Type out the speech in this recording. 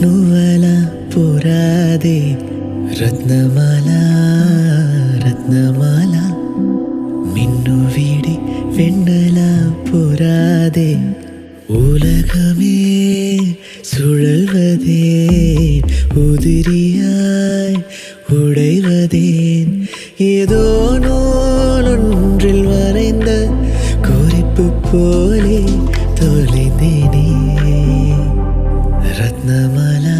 నువ్వల పురాదే రత్నమాల రత్నమాల மின்னு வீடி வெண்ணல புறாதே உலகமே சுழல்வதேன் உதிரியாய் உடைவதேன் ஏதோ நூலொன்றில் வரைந்த குறிப்பு போலே தொலைந்தேனே ரத்னமாலா